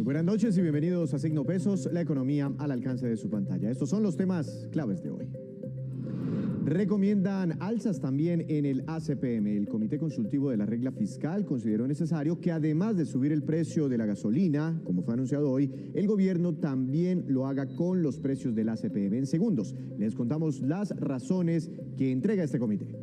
Buenas noches y bienvenidos a Signo Pesos, la economía al alcance de su pantalla. Estos son los temas claves de hoy. Recomiendan alzas también en el ACPM. El Comité Consultivo de la Regla Fiscal consideró necesario que además de subir el precio de la gasolina, como fue anunciado hoy, el gobierno también lo haga con los precios del ACPM. En segundos les contamos las razones que entrega este comité.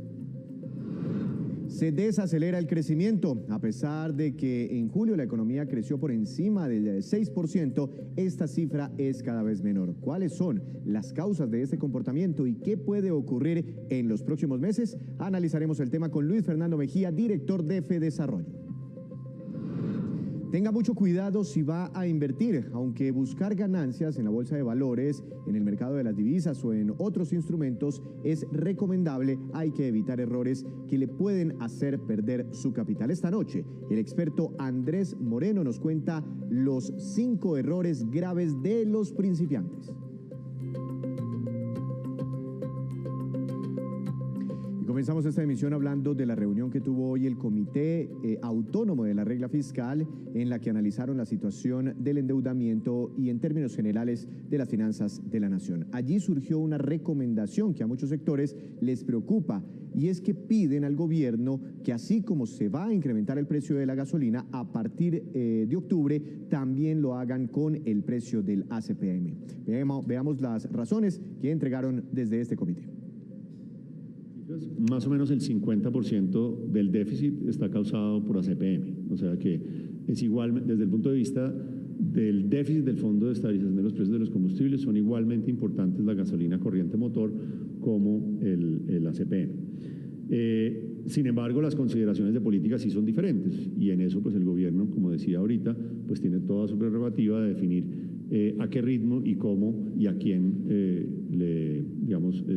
Se desacelera el crecimiento. A pesar de que en julio la economía creció por encima del 6%, esta cifra es cada vez menor. ¿Cuáles son las causas de este comportamiento y qué puede ocurrir en los próximos meses? Analizaremos el tema con Luis Fernando Mejía, director de FEDesarrollo. Tenga mucho cuidado si va a invertir, aunque buscar ganancias en la bolsa de valores, en el mercado de las divisas o en otros instrumentos es recomendable. Hay que evitar errores que le pueden hacer perder su capital. Esta noche, el experto Andrés Moreno nos cuenta los 5 errores graves de los principiantes. Comenzamos esta emisión hablando de la reunión que tuvo hoy el Comité Autónomo de la Regla Fiscal, en la que analizaron la situación del endeudamiento y en términos generales de las finanzas de la nación. Allí surgió una recomendación que a muchos sectores les preocupa, y es que piden al gobierno que así como se va a incrementar el precio de la gasolina a partir de octubre, también lo hagan con el precio del ACPM. Veamos las razones que entregaron desde este comité. Más o menos el 50% del déficit está causado por ACPM, o sea que es igual, desde el punto de vista del déficit del Fondo de Estabilización de los Precios de los Combustibles, son igualmente importantes la gasolina corriente motor como el ACPM. Sin embargo, las consideraciones de política sí son diferentes, y en eso pues el gobierno, como decía ahorita, pues tiene toda su prerrogativa de definir a qué ritmo y cómo y a quién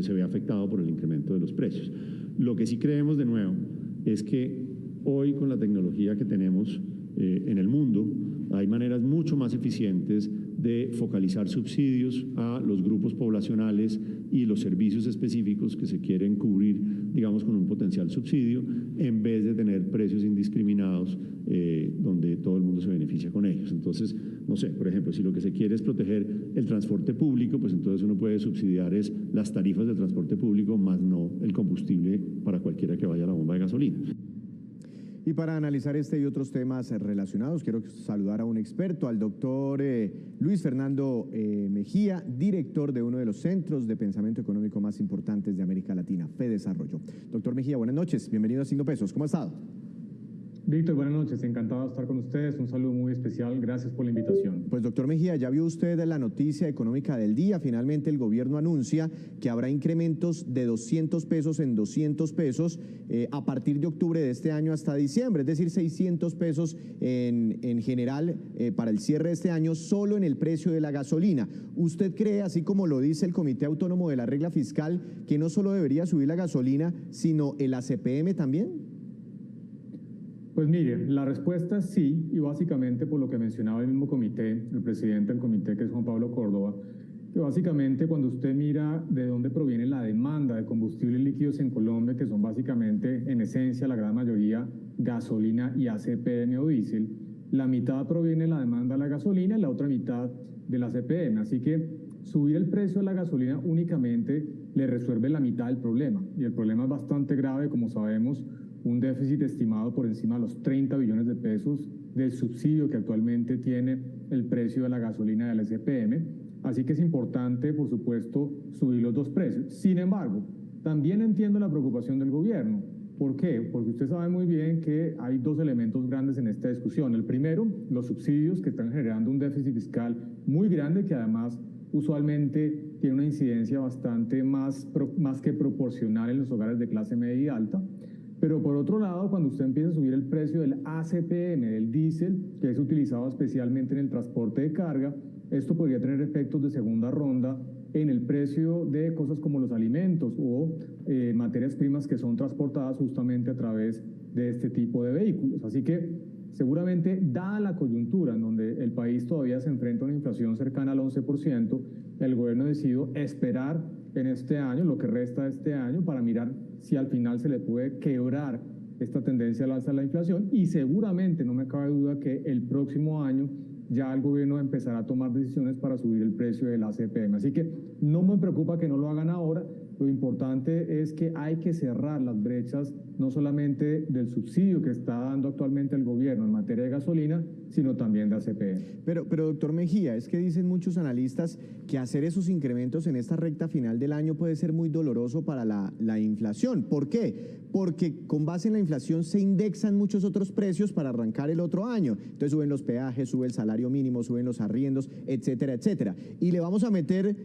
se ve afectado por el incremento de los precios. Lo que sí creemos de nuevo es que hoy, con la tecnología que tenemos en el mundo, hay maneras mucho más eficientes de focalizar subsidios a los grupos poblacionales y los servicios específicos que se quieren cubrir, digamos, con un potencial subsidio, en vez de tener precios indiscriminados donde todo el mundo se beneficia con ellos. Entonces, no sé, por ejemplo, si lo que se quiere es proteger el transporte público, pues entonces uno puede subsidiar las tarifas del transporte público, más no el combustible para cualquiera que vaya a la bomba de gasolina. Y para analizar este y otros temas relacionados, quiero saludar a un experto, al doctor Luis Fernando Mejía, director de uno de los centros de pensamiento económico más importantes de América Latina, FEDesarrollo. Doctor Mejía, buenas noches, bienvenido a Signo Pesos, ¿cómo ha estado? Víctor, buenas noches, encantado de estar con ustedes, un saludo muy especial, gracias por la invitación. Pues doctor Mejía, ya vio usted la noticia económica del día. Finalmente el gobierno anuncia que habrá incrementos de 200 pesos en 200 pesos a partir de octubre de este año hasta diciembre, es decir, 600 pesos en general para el cierre de este año solo en el precio de la gasolina. ¿Usted cree, así como lo dice el Comité Autónomo de la Regla Fiscal, que no solo debería subir la gasolina, sino el ACPM también? Pues mire, la respuesta es sí, y básicamente por lo que mencionaba el mismo comité, el presidente del comité, que es Juan Pablo Córdoba, que básicamente cuando usted mira de dónde proviene la demanda de combustibles líquidos en Colombia, que son básicamente, en esencia, la gran mayoría gasolina y ACPM o diésel, la mitad proviene de la demanda de la gasolina y la otra mitad del ACPM. Así que subir el precio de la gasolina únicamente le resuelve la mitad del problema, y el problema es bastante grave, como sabemos, un déficit estimado por encima de los 30 billones de pesos del subsidio que actualmente tiene el precio de la gasolina del ACPM. Así que es importante, por supuesto, subir los dos precios. Sin embargo, también entiendo la preocupación del gobierno. ¿Por qué? Porque usted sabe muy bien que hay dos elementos grandes en esta discusión. El primero, los subsidios, que están generando un déficit fiscal muy grande, que además usualmente tiene una incidencia bastante más que proporcional en los hogares de clase media y alta. Pero por otro lado, cuando usted empieza a subir el precio del ACPM, del diésel, que es utilizado especialmente en el transporte de carga, esto podría tener efectos de segunda ronda en el precio de cosas como los alimentos o materias primas que son transportadas justamente a través de este tipo de vehículos. Así que seguramente, dada la coyuntura en donde el país todavía se enfrenta a una inflación cercana al 11%, el gobierno decidió esperar en este año, lo que resta de este año, para mirar si al final se le puede quebrar esta tendencia al alza de la inflación, y seguramente no me cabe duda que el próximo año ya el gobierno empezará a tomar decisiones para subir el precio del ACPM. Así que no me preocupa que no lo hagan ahora. Lo importante es que hay que cerrar las brechas, no solamente del subsidio que está dando actualmente el gobierno en materia de gasolina, sino también de ACPM. Pero doctor Mejía, es que dicen muchos analistas que hacer esos incrementos en esta recta final del año puede ser muy doloroso para la inflación. ¿Por qué? Porque con base en la inflación se indexan muchos otros precios para arrancar el otro año. Entonces suben los peajes, sube el salario mínimo, suben los arriendos, etcétera, etcétera. Y le vamos a meter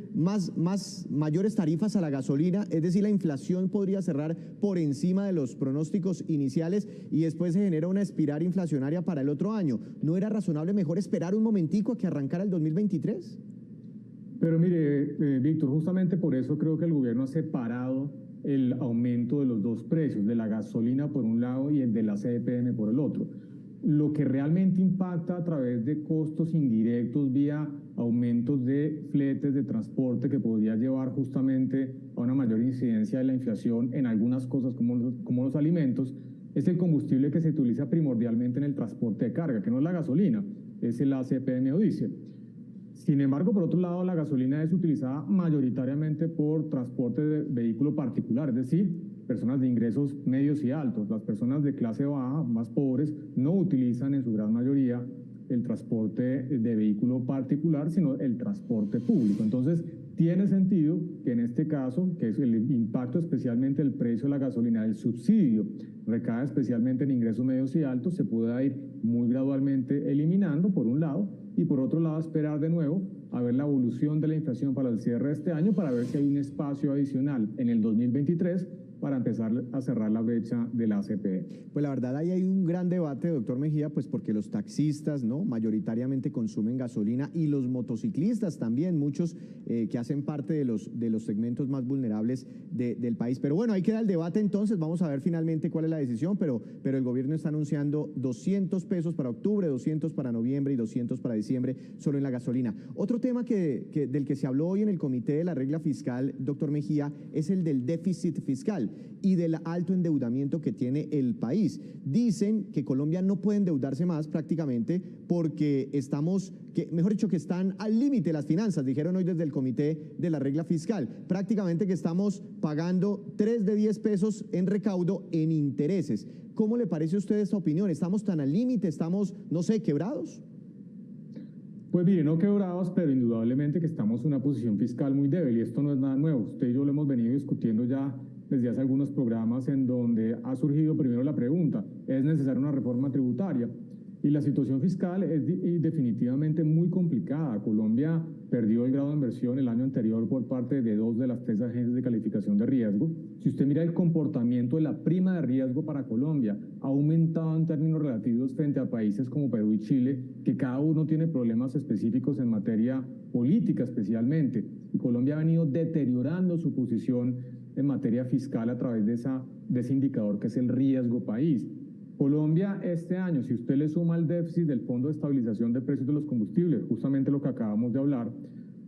mayores tarifas a la gasolina, es decir, la inflación podría cerrar por encima de los pronósticos iniciales y después se genera una espiral inflacionaria para el otro año. ¿No era razonable mejor esperar un momentico a que arrancara el 2023? Pero mire, Víctor, justamente por eso creo que el gobierno ha separado el aumento de los dos precios, de la gasolina por un lado y el de la CPM por el otro. Lo que realmente impacta a través de costos indirectos vía aumentos de fletes de transporte que podría llevar justamente a una mayor incidencia de la inflación en algunas cosas como los alimentos, es el combustible que se utiliza primordialmente en el transporte de carga, que no es la gasolina, es el ACPM o diésel. Sin embargo, por otro lado, la gasolina es utilizada mayoritariamente por transporte de vehículo particular, es decir, personas de ingresos medios y altos. Las personas de clase baja, más pobres, no utilizan en su gran mayoría el transporte de vehículo particular, sino el transporte público. Entonces, tiene sentido que en este caso, que es el impacto especialmente del precio de la gasolina, el subsidio, recae especialmente en ingresos medios y altos, se pueda ir muy gradualmente eliminando, por un lado, y por otro lado esperar de nuevo a ver la evolución de la inflación para el cierre de este año, para ver si hay un espacio adicional en el 2023 para empezar a cerrar la brecha del ACP. Pues la verdad ahí hay un gran debate, doctor Mejía, pues porque los taxistas, ¿no?, mayoritariamente consumen gasolina y los motociclistas también, muchos que hacen parte de los segmentos más vulnerables del país. Pero bueno, ahí queda el debate entonces, vamos a ver finalmente cuál es la decisión, pero el gobierno está anunciando 200 pesos para octubre, 200 para noviembre y 200 para diciembre solo en la gasolina. Otro tema del que se habló hoy en el Comité de la Regla Fiscal, doctor Mejía, es el del déficit fiscal y del alto endeudamiento que tiene el país. Dicen que Colombia no puede endeudarse más prácticamente porque mejor dicho, que están al límite las finanzas, dijeron hoy desde el Comité de la Regla Fiscal. Prácticamente que estamos pagando 3 de 10 pesos en recaudo en intereses. ¿Cómo le parece a usted esta opinión? ¿Estamos tan al límite? ¿Estamos, no sé, quebrados? Pues mire, no quebrados, pero indudablemente que estamos en una posición fiscal muy débil y esto no es nada nuevo. Usted y yo lo hemos venido discutiendo ya desde hace algunos programas en donde ha surgido primero la pregunta, ¿es necesaria una reforma tributaria? Y la situación fiscal es definitivamente muy complicada. Colombia perdió el grado de inversión el año anterior por parte de 2 de las 3 agencias de calificación de riesgo. Si usted mira el comportamiento de la prima de riesgo para Colombia, ha aumentado en términos relativos frente a países como Perú y Chile, que cada uno tiene problemas específicos en materia política especialmente. Y Colombia ha venido deteriorando su posición en materia fiscal a través de ese indicador que es el riesgo país. Colombia este año, si usted le suma el déficit del Fondo de Estabilización de Precios de los Combustibles, justamente lo que acabamos de hablar,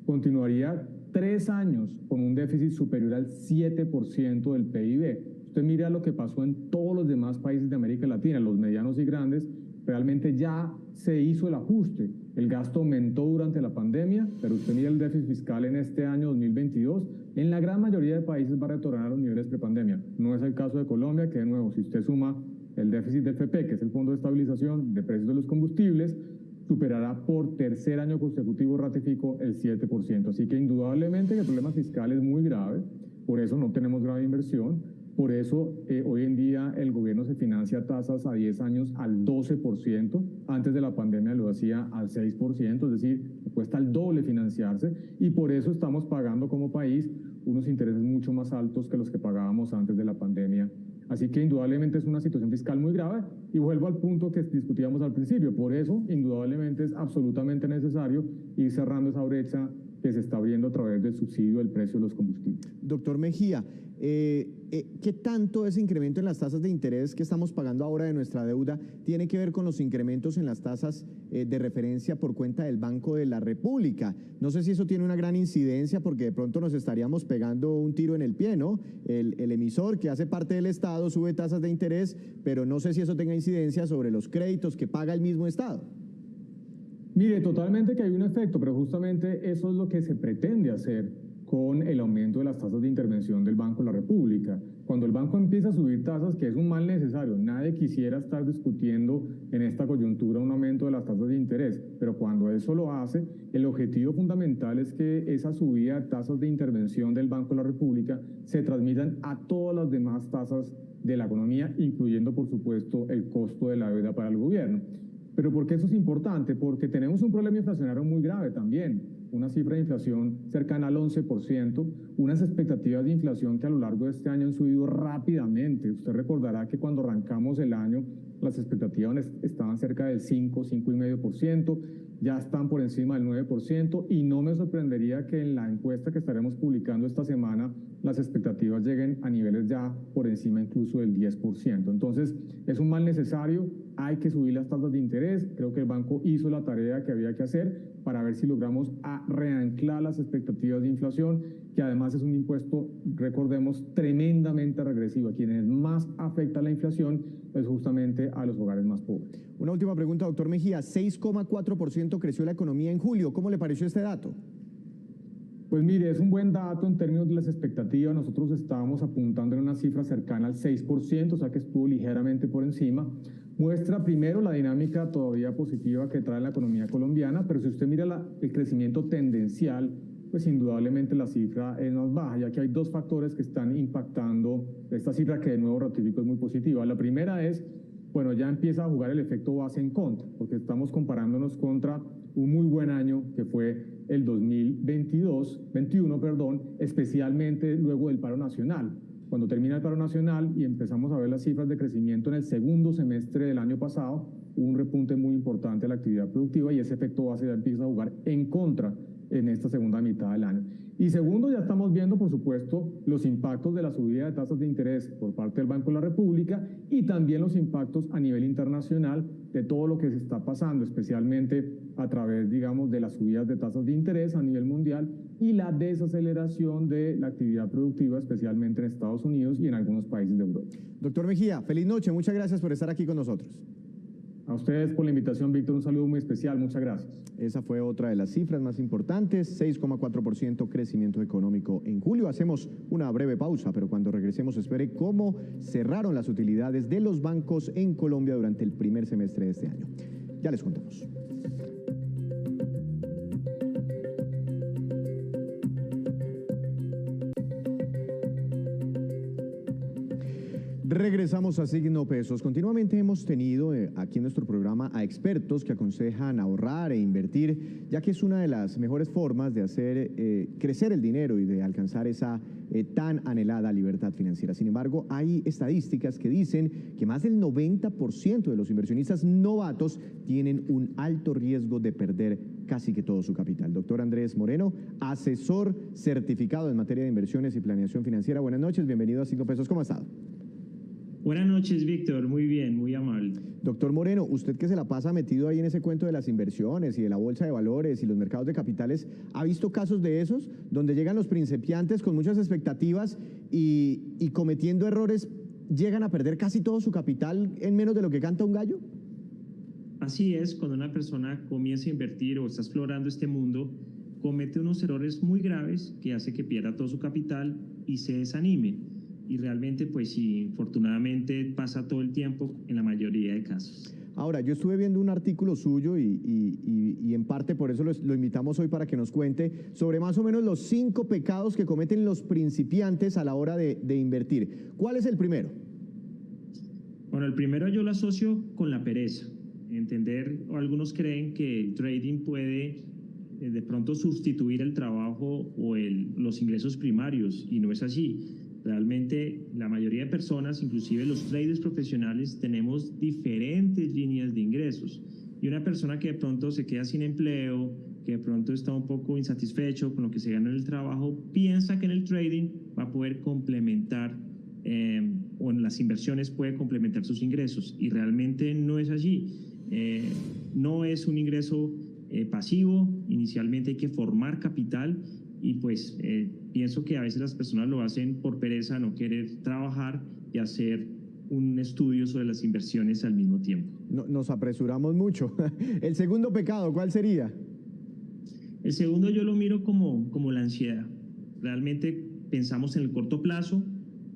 continuaría 3 años con un déficit superior al 7% del PIB. Usted mira lo que pasó en todos los demás países de América Latina, los medianos y grandes, realmente ya se hizo el ajuste. El gasto aumentó durante la pandemia, pero usted mira el déficit fiscal en este año 2022, en la gran mayoría de países va a retornar a los niveles prepandemia. No es el caso de Colombia, que de nuevo, si usted suma el déficit del FP, que es el Fondo de Estabilización de Precios de los Combustibles, superará por 3er año consecutivo, ratifico, el 7%. Así que indudablemente el problema fiscal es muy grave, por eso no tenemos grave inversión, por eso hoy en día el gobierno se financia tasas a 10 años al 12%, antes de la pandemia lo hacía al 6%, es decir, cuesta el doble financiarse y por eso estamos pagando como país unos intereses mucho más altos que los que pagábamos antes de la pandemia. Así que indudablemente es una situación fiscal muy grave y vuelvo al punto que discutíamos al principio. Por eso, indudablemente es absolutamente necesario ir cerrando esa brecha que se está abriendo a través del subsidio del precio de los combustibles. Doctor Mejía, ¿qué tanto ese incremento en las tasas de interés que estamos pagando ahora de nuestra deuda tiene que ver con los incrementos en las tasas de referencia por cuenta del Banco de la República? No sé si eso tiene una gran incidencia porque de pronto nos estaríamos pegando un tiro en el pie, ¿no? El emisor que hace parte del Estado sube tasas de interés, pero no sé si eso tenga incidencia sobre los créditos que paga el mismo Estado. Mire, totalmente que hay un efecto, pero justamente eso es lo que se pretende hacer con el aumento de las tasas de intervención del Banco de la República. Cuando el banco empieza a subir tasas, que es un mal necesario, nadie quisiera estar discutiendo en esta coyuntura un aumento de las tasas de interés, pero cuando eso lo hace, el objetivo fundamental es que esa subida de tasas de intervención del Banco de la República se transmitan a todas las demás tasas de la economía, incluyendo, por supuesto, el costo de la deuda para el gobierno. ¿Pero por qué eso es importante? Porque tenemos un problema inflacionario muy grave también, una cifra de inflación cercana al 11%, unas expectativas de inflación que a lo largo de este año han subido rápidamente. Usted recordará que cuando arrancamos el año las expectativas estaban cerca del 5,5%, ya están por encima del 9% y no me sorprendería que en la encuesta que estaremos publicando esta semana las expectativas lleguen a niveles ya por encima incluso del 10%. Entonces, es un mal necesario, hay que subir las tasas de interés. Creo que el banco hizo la tarea que había que hacer para ver si logramos reanclar las expectativas de inflación, que además es un impuesto, recordemos, tremendamente regresivo. A quienes más afecta la inflación es justamente a los hogares más pobres. Una última pregunta, doctor Mejía. 6,4% creció la economía en julio. ¿Cómo le pareció este dato? Pues mire, es un buen dato en términos de las expectativas. Nosotros estábamos apuntando en una cifra cercana al 6%, o sea que estuvo ligeramente por encima. Muestra primero la dinámica todavía positiva que trae la economía colombiana, pero si usted mira el crecimiento tendencial, pues indudablemente la cifra es más baja, ya que hay dos factores que están impactando esta cifra, que de nuevo ratifico es muy positiva. La primera es, bueno, ya empieza a jugar el efecto base en contra, porque estamos comparándonos contra un muy buen año que fue el 2021, especialmente luego del paro nacional. Cuando termina el paro nacional y empezamos a ver las cifras de crecimiento en el segundo semestre del año pasado, hubo un repunte muy importante de la actividad productiva y ese efecto base ya empieza a jugar en contra en esta segunda mitad del año. Y segundo, ya estamos viendo, por supuesto, los impactos de la subida de tasas de interés por parte del Banco de la República y también los impactos a nivel internacional de todo lo que se está pasando, especialmente a través, digamos, de las subidas de tasas de interés a nivel mundial y la desaceleración de la actividad productiva, especialmente en Estados Unidos y en algunos países de Europa. Doctor Mejía, feliz noche. Muchas gracias por estar aquí con nosotros. A ustedes por la invitación, Víctor, un saludo muy especial. Muchas gracias. Esa fue otra de las cifras más importantes, 6,4% crecimiento económico en julio. Hacemos una breve pausa, pero cuando regresemos espere cómo cerraron las utilidades de los bancos en Colombia durante el primer semestre de este año. Ya les contamos. Regresamos a Signo Pesos. Continuamente hemos tenido aquí en nuestro programa a expertos que aconsejan ahorrar e invertir, ya que es una de las mejores formas de hacer crecer el dinero y de alcanzar esa tan anhelada libertad financiera. Sin embargo, hay estadísticas que dicen que más del 90% de los inversionistas novatos tienen un alto riesgo de perder casi que todo su capital. Doctor Andrés Moreno, asesor certificado en materia de inversiones y planeación financiera. Buenas noches, bienvenido a Signo Pesos. ¿Cómo ha estado? Buenas noches, Víctor. Muy bien, muy amable. Doctor Moreno, usted que se la pasa metido ahí en ese cuento de las inversiones y de la bolsa de valores y los mercados de capitales, ¿ha visto casos de esos donde llegan los principiantes con muchas expectativas y cometiendo errores llegan a perder casi todo su capital en menos de lo que canta un gallo? Así es, cuando una persona comienza a invertir o está explorando este mundo, comete unos errores muy graves que hace que pierda todo su capital y se desanime. Y realmente, pues sí, infortunadamente pasa todo el tiempo en la mayoría de casos. Ahora, yo estuve viendo un artículo suyo y en parte por eso lo invitamos hoy para que nos cuente sobre más o menos los 5 pecados que cometen los principiantes a la hora de invertir. ¿Cuál es el primero? Bueno, el primero yo lo asocio con la pereza. Entender, o algunos creen que el trading puede de pronto sustituir el trabajo o los ingresos primarios, y no es así. Realmente la mayoría de personas, inclusive los traders profesionales, tenemos diferentes líneas de ingresos. Y una persona que de pronto se queda sin empleo, que de pronto está un poco insatisfecho con lo que se gana en el trabajo, piensa que en el trading va a poder complementar o en las inversiones puede complementar sus ingresos. Y realmente no es allí. No es un ingreso pasivo. Inicialmente hay que formar capital y pues pienso que a veces las personas lo hacen por pereza, no querer trabajar y hacer un estudio sobre las inversiones al mismo tiempo. Nos apresuramos mucho. El segundo pecado, ¿cuál sería? El segundo yo lo miro como la ansiedad. Realmente pensamos en el corto plazo,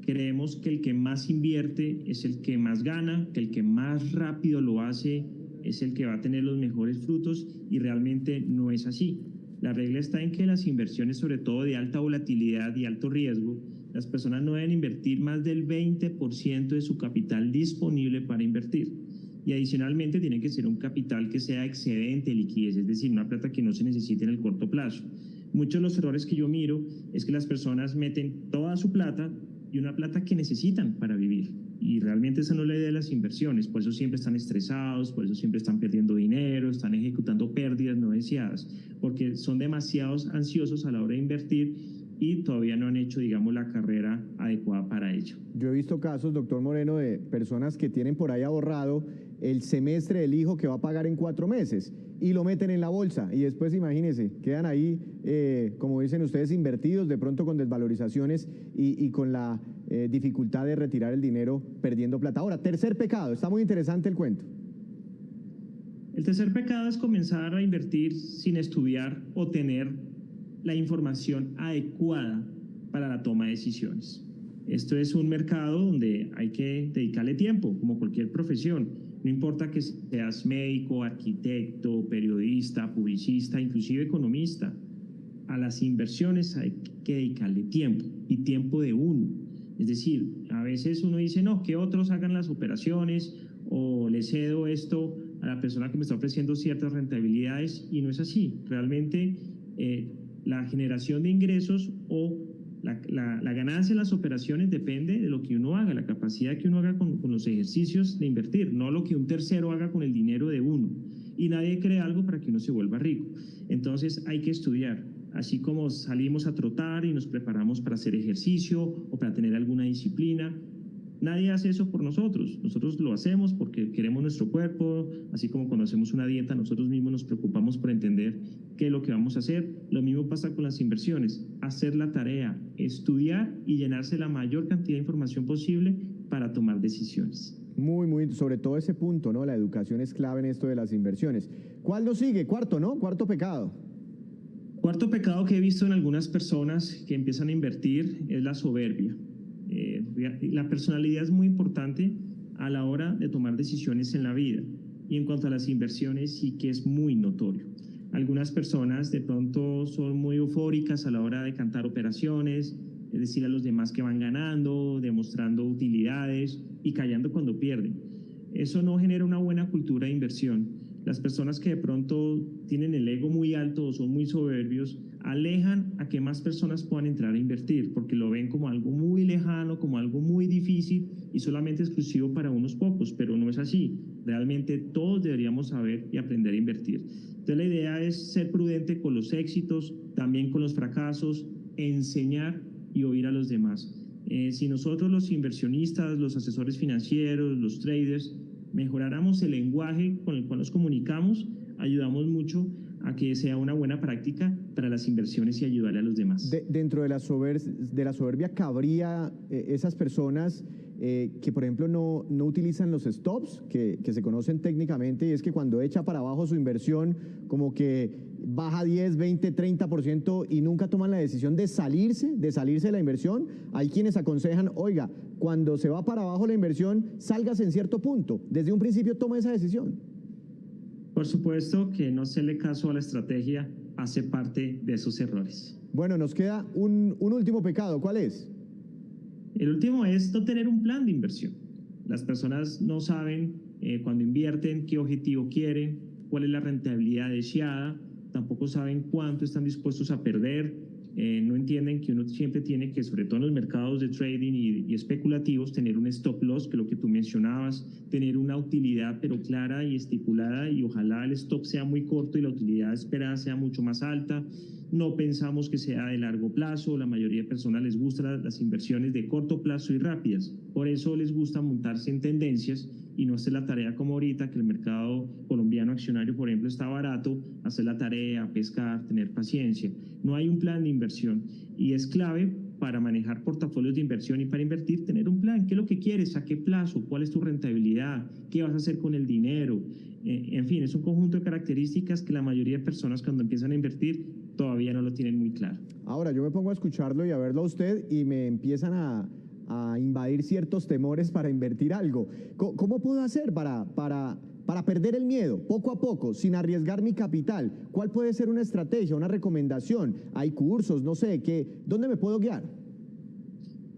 creemos que el que más invierte es el que más gana, que el que más rápido lo hace es el que va a tener los mejores frutos, y realmente no es así. La regla está en que las inversiones, sobre todo de alta volatilidad y alto riesgo, las personas no deben invertir más del 20% de su capital disponible para invertir. Y adicionalmente tiene que ser un capital que sea excedente de liquidez, es decir, una plata que no se necesite en el corto plazo. Muchos de los errores que yo miro es que las personas meten toda su plata y una plata que necesitan para vivir. Y realmente esa no es la idea de las inversiones. Por eso siempre están estresados, por eso siempre están perdiendo dinero, están ejecutando pérdidas no deseadas, porque son demasiados ansiosos a la hora de invertir y todavía no han hecho, digamos, la carrera adecuada para ello. Yo he visto casos, doctor Moreno, de personas que tienen por ahí ahorrado el semestre del hijo que va a pagar en 4 meses y lo meten en la bolsa y después, imagínense, quedan ahí, como dicen ustedes, invertidos, de pronto con desvalorizaciones y con la dificultad de retirar el dinero perdiendo plata. Ahora, tercer pecado, está muy interesante el cuento. El tercer pecado es comenzar a invertir sin estudiar o tener la información adecuada para la toma de decisiones. Esto es un mercado donde hay que dedicarle tiempo, como cualquier profesión. No importa que seas médico, arquitecto, periodista, publicista, inclusive economista. A las inversiones hay que dedicarle tiempo, y tiempo de uno. Es decir, a veces uno dice, no, que otros hagan las operaciones, o le cedo esto a la persona que me está ofreciendo ciertas rentabilidades, y no es así. Realmente la generación de ingresos o la ganancia de las operaciones depende de lo que uno haga, la capacidad que uno haga con los ejercicios de invertir, no lo que un tercero haga con el dinero de uno. Y nadie cree algo para que uno se vuelva rico. Entonces hay que estudiar. Así como salimos a trotar y nos preparamos para hacer ejercicio o para tener alguna disciplina, nadie hace eso por nosotros. Nosotros lo hacemos porque queremos nuestro cuerpo, así como cuando hacemos una dieta, nosotros mismos nos preocupamos por entender qué es lo que vamos a hacer. Lo mismo pasa con las inversiones, hacer la tarea, estudiar y llenarse la mayor cantidad de información posible para tomar decisiones. Muy, sobre todo ese punto, ¿no? La educación es clave en esto de las inversiones. ¿Cuál lo sigue? Cuarto, ¿no? Cuarto pecado. Cuarto pecado que he visto en algunas personas que empiezan a invertir es la soberbia. La personalidad es muy importante a la hora de tomar decisiones en la vida, y en cuanto a las inversiones sí que es muy notorio. Algunas personas de pronto son muy eufóricas a la hora de cantar operaciones, es decir, a los demás que van ganando, demostrando utilidades y callando cuando pierden. Eso no genera una buena cultura de inversión. Las personas que de pronto tienen el ego muy alto o son muy soberbios alejan a que más personas puedan entrar a invertir, porque lo ven como algo muy lejano, como algo muy difícil y solamente exclusivo para unos pocos, pero no es así. Realmente todos deberíamos saber y aprender a invertir. Entonces la idea es ser prudente con los éxitos, también con los fracasos, enseñar y oír a los demás. Si nosotros los inversionistas, los asesores financieros, los traders, mejoráramos el lenguaje con el cual nos comunicamos, ayudamos mucho a que sea una buena práctica para las inversiones y ayudarle a los demás. Dentro de la soberbia cabría esas personas que, por ejemplo, no utilizan los stops, que se conocen técnicamente, y es que cuando echa para abajo su inversión, como que baja 10, 20, 30% y nunca toman la decisión de salirse de la inversión. Hay quienes aconsejan, oiga, cuando se va para abajo la inversión, sálgase en cierto punto. Desde un principio toma esa decisión. Por supuesto que no hacerle caso a la estrategia hace parte de esos errores. Bueno, nos queda un último pecado. ¿Cuál es? El último es no tener un plan de inversión. Las personas no saben cuando invierten qué objetivo quieren, cuál es la rentabilidad deseada, tampoco saben cuánto están dispuestos a perder, no entienden que uno siempre tiene que, sobre todo en los mercados de trading y especulativos, tener un stop loss, que es lo que tú mencionabas, tener una utilidad pero clara y estipulada, y ojalá el stop sea muy corto y la utilidad esperada sea mucho más alta. No pensamos que sea de largo plazo, la mayoría de personas les gustan las inversiones de corto plazo y rápidas, por eso les gusta montarse en tendencias y no hacer la tarea como ahorita, que el mercado colombiano accionario, por ejemplo, está barato, hacer la tarea, pescar, tener paciencia. No hay un plan de inversión, y es clave para manejar portafolios de inversión y para invertir, tener un plan. ¿Qué es lo que quieres? ¿A qué plazo? ¿Cuál es tu rentabilidad? ¿Qué vas a hacer con el dinero? En fin, es un conjunto de características que la mayoría de personas cuando empiezan a invertir todavía no lo tienen muy claro. Ahora, yo me pongo a escucharlo y a verlo a usted y me empiezan a invadir ciertos temores para invertir algo. ¿Cómo puedo hacer para perder el miedo, poco a poco, sin arriesgar mi capital? ¿Cuál puede ser una estrategia, una recomendación? ¿Hay cursos? No sé, ¿dónde me puedo guiar?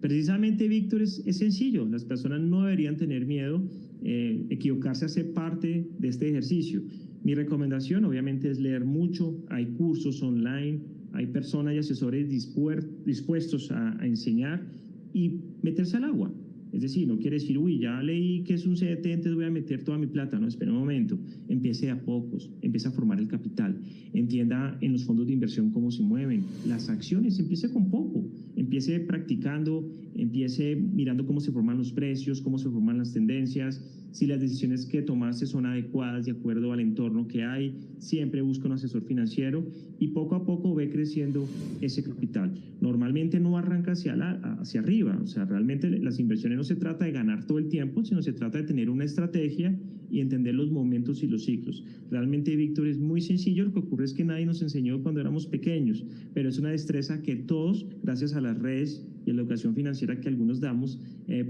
Precisamente, Víctor, es sencillo. Las personas no deberían tener miedo. Equivocarse hace parte de este ejercicio. Mi recomendación, obviamente, es leer mucho. Hay cursos online, hay personas y asesores dispuestos a enseñar y meterse al agua. Es decir, no quiere decir, uy, ya leí que es un CDT, entonces voy a meter toda mi plata. No, espera un momento. Empiece de a pocos, empiece a formar el capital. Entienda en los fondos de inversión cómo se mueven. Las acciones, empiece con poco. Empiece practicando, empiece mirando cómo se forman los precios, cómo se forman las tendencias, si las decisiones que tomaste son adecuadas de acuerdo al entorno que hay. Siempre busca un asesor financiero y poco a poco ve creciendo ese capital. Normalmente no arranca hacia arriba, o sea, realmente las inversiones no se trata de ganar todo el tiempo, sino se trata de tener una estrategia y entender los momentos y los ciclos. Realmente, Víctor, es muy sencillo. Lo que ocurre es que nadie nos enseñó cuando éramos pequeños, pero es una destreza que todos, gracias a las redes y a la educación financiera que algunos damos,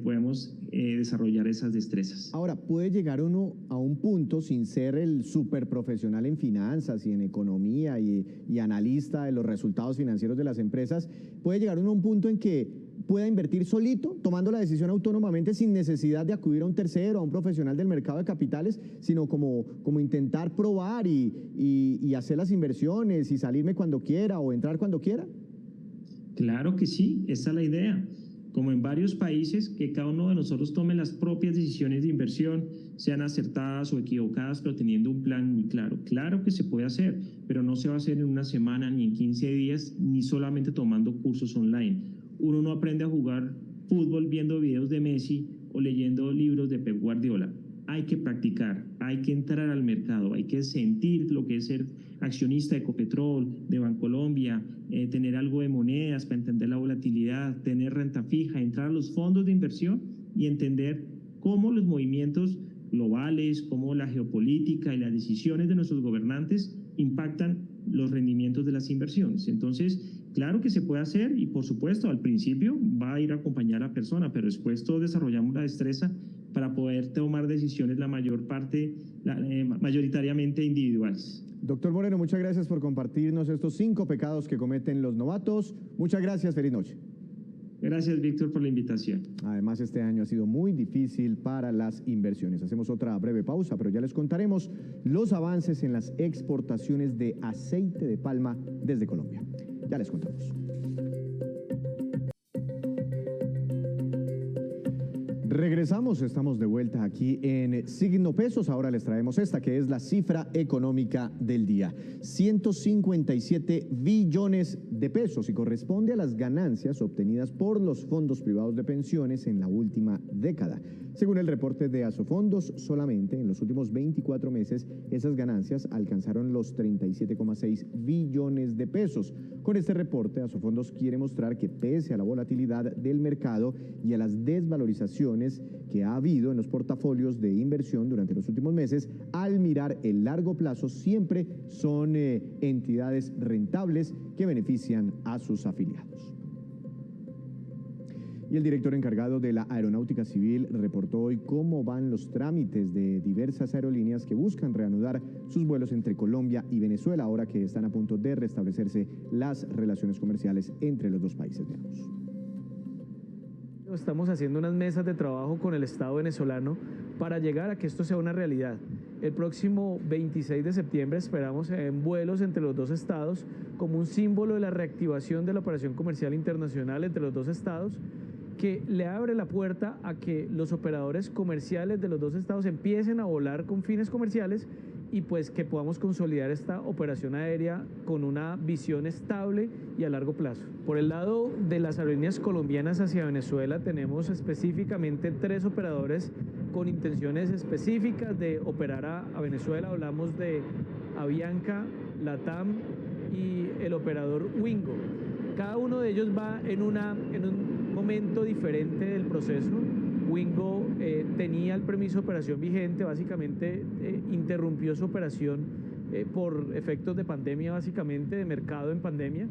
podemos desarrollar esas destrezas. Ahora, ¿puede llegar uno a un punto, sin ser el súper profesional en finanzas y en economía y analista de los resultados financieros de las empresas, puede llegar uno a un punto en que pueda invertir solito, tomando la decisión autónomamente sin necesidad de acudir a un tercero, a un profesional del mercado de capitales, sino como intentar probar y hacer las inversiones y salirme cuando quiera o entrar cuando quiera? Claro que sí, esa es la idea. Como en varios países, que cada uno de nosotros tome las propias decisiones de inversión, sean acertadas o equivocadas, pero teniendo un plan muy claro. Claro que se puede hacer, pero no se va a hacer en una semana, ni en 15 días, ni solamente tomando cursos online. Uno no aprende a jugar fútbol viendo videos de Messi o leyendo libros de Pep Guardiola. Hay que practicar, hay que entrar al mercado, hay que sentir lo que es ser accionista de Ecopetrol, de Bancolombia, tener algo de monedas para entender la volatilidad, tener renta fija, entrar a los fondos de inversión y entender cómo los movimientos globales, cómo la geopolítica y las decisiones de nuestros gobernantes impactan los rendimientos de las inversiones. Entonces, claro que se puede hacer y, por supuesto, al principio va a ir a acompañar a la persona, pero después todos desarrollamos la destreza para poder tomar decisiones la mayor parte, mayoritariamente individuales. Doctor Moreno, muchas gracias por compartirnos estos 5 pecados que cometen los novatos. Muchas gracias, feliz noche. Gracias, Víctor, por la invitación. Además, este año ha sido muy difícil para las inversiones. Hacemos otra breve pausa, pero ya les contaremos los avances en las exportaciones de aceite de palma desde Colombia. Ya les contamos. Regresamos, estamos de vuelta aquí en Signo Pesos. Ahora les traemos esta, que es la cifra económica del día. 157 billones de pesos y corresponde a las ganancias obtenidas por los fondos privados de pensiones en la última década. Según el reporte de Asofondos, solamente en los últimos 24 meses esas ganancias alcanzaron los 37,6 billones de pesos. Con este reporte, Asofondos quiere mostrar que pese a la volatilidad del mercado y a las desvalorizaciones que ha habido en los portafolios de inversión durante los últimos meses, al mirar el largo plazo siempre son entidades rentables que benefician a sus afiliados. Y el director encargado de la Aeronáutica Civil reportó hoy cómo van los trámites de diversas aerolíneas que buscan reanudar sus vuelos entre Colombia y Venezuela, ahora que están a punto de restablecerse las relaciones comerciales entre los dos países. Veamos. Estamos haciendo unas mesas de trabajo con el Estado venezolano para llegar a que esto sea una realidad. El próximo 26 de septiembre esperamos en vuelos entre los dos estados como un símbolo de la reactivación de la operación comercial internacional entre los dos estados, que le abre la puerta a que los operadores comerciales de los dos estados empiecen a volar con fines comerciales y pues que podamos consolidar esta operación aérea con una visión estable y a largo plazo. Por el lado de las aerolíneas colombianas hacia Venezuela tenemos específicamente 3 operadores con intenciones específicas de operar a Venezuela. Hablamos de Avianca, LATAM y el operador Wingo. Cada uno de ellos va en un momento diferente del proceso. Wingo tenía el permiso de operación vigente, básicamente interrumpió su operación por efectos de pandemia, básicamente de mercado en pandemia.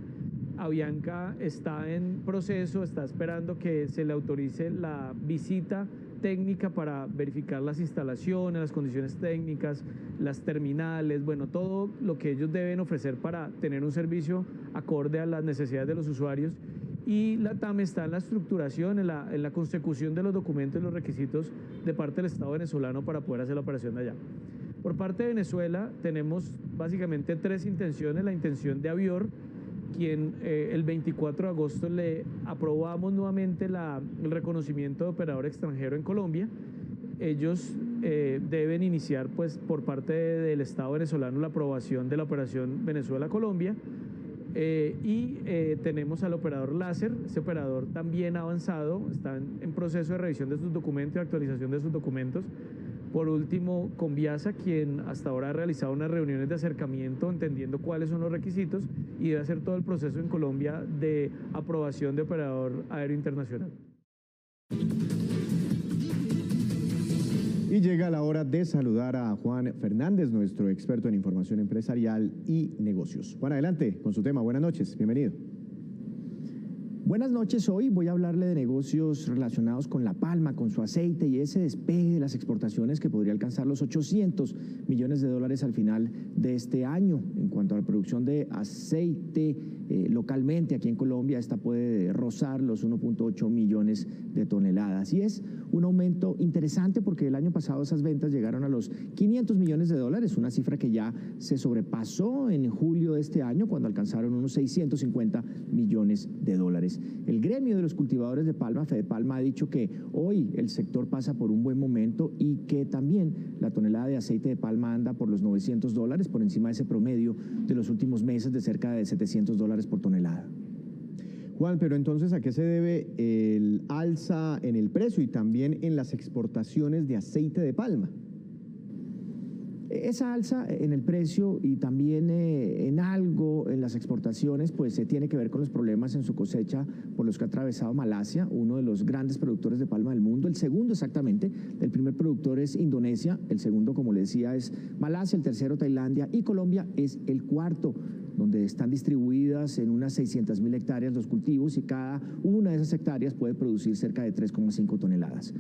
Avianca está en proceso, está esperando que se le autorice la visita técnica para verificar las instalaciones, las condiciones técnicas, las terminales, bueno, todo lo que ellos deben ofrecer para tener un servicio acorde a las necesidades de los usuarios. Y la TAM está en la estructuración, en la consecución de los documentos y los requisitos de parte del Estado venezolano para poder hacer la operación de allá. Por parte de Venezuela tenemos básicamente tres intenciones. La intención de Avior, quien el 24 de agosto le aprobamos nuevamente el reconocimiento de operador extranjero en Colombia. Ellos deben iniciar pues por parte del Estado venezolano la aprobación de la operación Venezuela-Colombia. Tenemos al operador Láser. Ese operador también ha avanzado, está en proceso de revisión de sus documentos y actualización de sus documentos. Por último, Conviasa, quien hasta ahora ha realizado unas reuniones de acercamiento entendiendo cuáles son los requisitos y debe hacer todo el proceso en Colombia de aprobación de operador aéreo internacional. Y llega la hora de saludar a Juan Fernández, nuestro experto en información empresarial y negocios. Juan, adelante con su tema. Buenas noches, bienvenido. Buenas noches, hoy voy a hablarle de negocios relacionados con la palma, con su aceite y ese despegue de las exportaciones que podría alcanzar los 800 millones de dólares al final de este año. En cuanto a la producción de aceite localmente aquí en Colombia, esta puede rozar los 1.8 millones de toneladas y es un aumento interesante porque el año pasado esas ventas llegaron a los 500 millones de dólares, una cifra que ya se sobrepasó en julio de este año cuando alcanzaron unos 650 millones de dólares. El gremio de los cultivadores de palma, Fedepalma, ha dicho que hoy el sector pasa por un buen momento y que también la tonelada de aceite de palma anda por los 900 dólares, por encima de ese promedio de los últimos meses de cerca de 700 dólares por tonelada. Juan, pero entonces, ¿a qué se debe el alza en el precio y también en las exportaciones de aceite de palma? Esa alza en el precio y también en algo en las exportaciones, pues se tiene que ver con los problemas en su cosecha por los que ha atravesado Malasia, uno de los grandes productores de palma del mundo, el segundo exactamente, el primer productor es Indonesia, el segundo, como le decía, es Malasia, el tercero Tailandia y Colombia es el cuarto, donde están distribuidas en unas 600.000 hectáreas los cultivos y cada una de esas hectáreas puede producir cerca de 3,5 toneladas.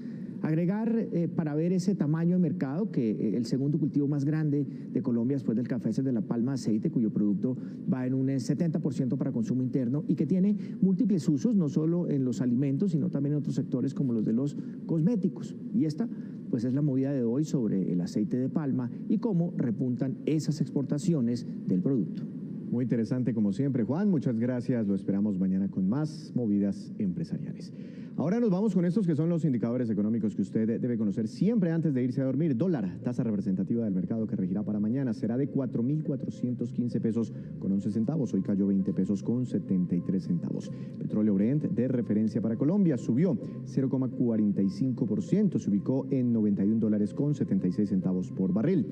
Agregar para ver ese tamaño de mercado que el segundo cultivo más grande de Colombia después del café es el de la palma de aceite, cuyo producto va en un 70% para consumo interno y que tiene múltiples usos, no solo en los alimentos, sino también en otros sectores como los de los cosméticos. Y esta pues es la movida de hoy sobre el aceite de palma y cómo repuntan esas exportaciones del producto. Muy interesante como siempre, Juan. Muchas gracias. Lo esperamos mañana con más movidas empresariales. Ahora nos vamos con estos que son los indicadores económicos que usted debe conocer siempre antes de irse a dormir. Dólar, tasa representativa del mercado que regirá para mañana, será de 4.415 pesos con 11 centavos. Hoy cayó 20 pesos con 73 centavos. Petróleo Brent de referencia para Colombia subió 0,45%, se ubicó en 91 dólares con 76 centavos por barril.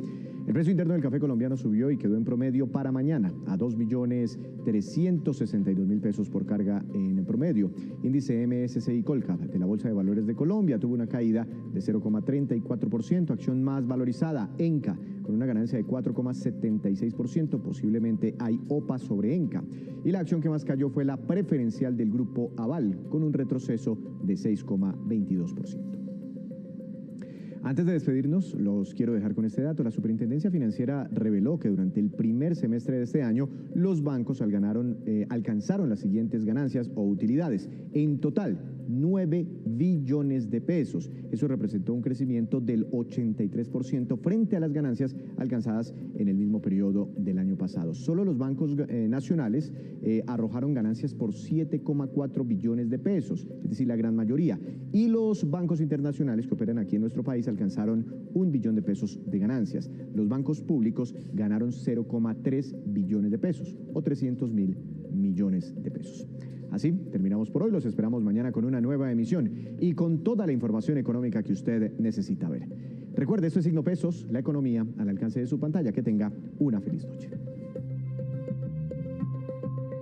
El precio interno del café colombiano subió y quedó en promedio para mañana a 2.362.000 pesos por carga en promedio. Índice MSCI Colcap de la Bolsa de Valores de Colombia tuvo una caída de 0,34%, acción más valorizada, Enca, con una ganancia de 4,76%, posiblemente hay OPA sobre Enca. Y la acción que más cayó fue la preferencial del grupo Aval, con un retroceso de 6,22%. Antes de despedirnos, los quiero dejar con este dato. La Superintendencia Financiera reveló que durante el primer semestre de este año, los bancos alcanzaron las siguientes ganancias o utilidades. En total, 9 billones de pesos. Eso representó un crecimiento del 83% frente a las ganancias alcanzadas en el mismo periodo del año pasado. Solo los bancos nacionales arrojaron ganancias por 7,4 billones de pesos, es decir, la gran mayoría. Y los bancos internacionales que operan aquí en nuestro país alcanzaron 1 billón de pesos de ganancias. Los bancos públicos ganaron 0,3 billones de pesos o 300.000 millones de pesos. Así terminamos por hoy, los esperamos mañana con una nueva emisión y con toda la información económica que usted necesita ver. Recuerde, esto es Signo Pesos, la economía al alcance de su pantalla. Que tenga una feliz noche.